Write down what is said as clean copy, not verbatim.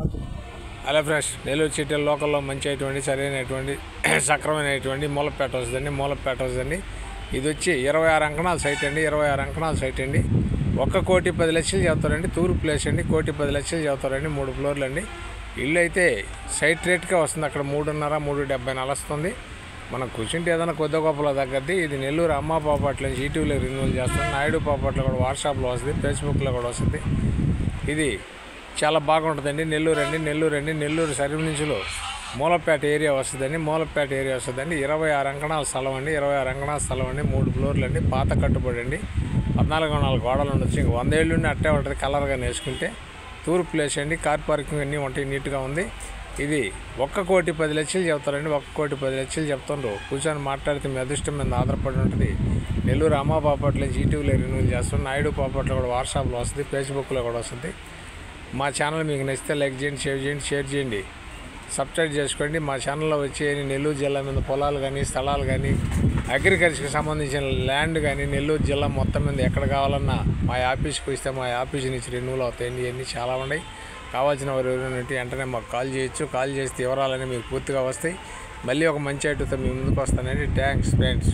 Hello friends, Nellore city లోకల్లో మంచి అయినటువంటి సరైనటువంటి సక్రమైనటువంటి మూలపేట వస్తుందండి. ఇది వచ్చి 26 అంకణాల సైట్ అండి. 26 అంకణాల సైట్ అండి. 1,10,00,000 చెప్తారండి. తూర్పు ప్లేస్ అండి. 1,10,00,000 చెప్తారండి. 3 ఫ్లోర్లు అండి. ఇల్లు అయితే సైట్ రేట్గా వస్తుంది. అక్కడ 3.5 3.70 నలుస్తుంది. మనం కూర్చుంటే ఏదైనా కొద్ది గొప్పలో తగ్గద్ది. ఇది నెల్లూరు అమ్మ పాపట్ల నుంచి ఈటీవీలో రిన్యూవల్ చేస్తాం. నాయుడు పాపట్లో కూడా వాట్సాప్లో వస్తుంది, ఫేస్బుక్లో కూడా వస్తుంది. ఇది చాలా బాగుంటుందండి. నెల్లూరు సర్వీసులో మూలపేట ఏరియా వస్తుందండి. 26 అంకణాల స్థలం అండి. 26 అంకణాల స్థలం అండి. 3 ఫ్లోర్లు అండి. పాత కట్టుబడి అండి. 14 గోడలు ఉండొచ్చు. ఇంక 100 ఏళ్ళు ఉండి అట్టే ఉంటుంది కలర్గా నేర్చుకుంటే. తూర్పు ప్లేస్ అండి. కార్ పార్కింగ్ అన్నీ ఉంటాయి, నీట్గా ఉంది. ఇది 1,10,00,000 చెప్తారండి. 1,10,00,000 చెప్తుండ్రు. కూర్చొని మాట్లాడితే మీ అదృష్టం మీద ఆధారపడి ఉంటుంది. నెల్లూరు అమ్మ పాపట్ల నుంచి ఈటీవీలో రిన్యూవల్ చేస్తాం. నాయుడు పాపట్లో కూడా వాట్సాప్లో వస్తుంది, ఫేస్బుక్లో కూడా వస్తుంది. మా ఛానల్ మీకు నచ్చితే లైక్ చేయండి, షేర్ చేయండి, సబ్స్క్రైబ్ చేసుకోండి. మా ఛానల్లో వచ్చే నెల్లూరు జిల్లా మీద పొలాలు కానీ, స్థలాలు కానీ, అగ్రికల్చర్కి సంబంధించిన ల్యాండ్ కానీ, నెల్లూరు జిల్లా మొత్తం మీద ఎక్కడ కావాలన్నా మా ఆఫీస్కి వస్తే మా ఆఫీస్ నుంచి రెన్యూవల్ అవుతాయండి. ఇవన్నీ చాలా ఉన్నాయి. కావాల్సిన వారు ఎవరైనా వెంటనే మాకు కాల్ చేయొచ్చు. కాల్ చేస్తే వివరాలన్నీ మీకు పూర్తిగా వస్తాయి. మళ్ళీ ఒక మంచి ఐటమ్తో మీ ముందుకు వస్తానండి. Thanks friends.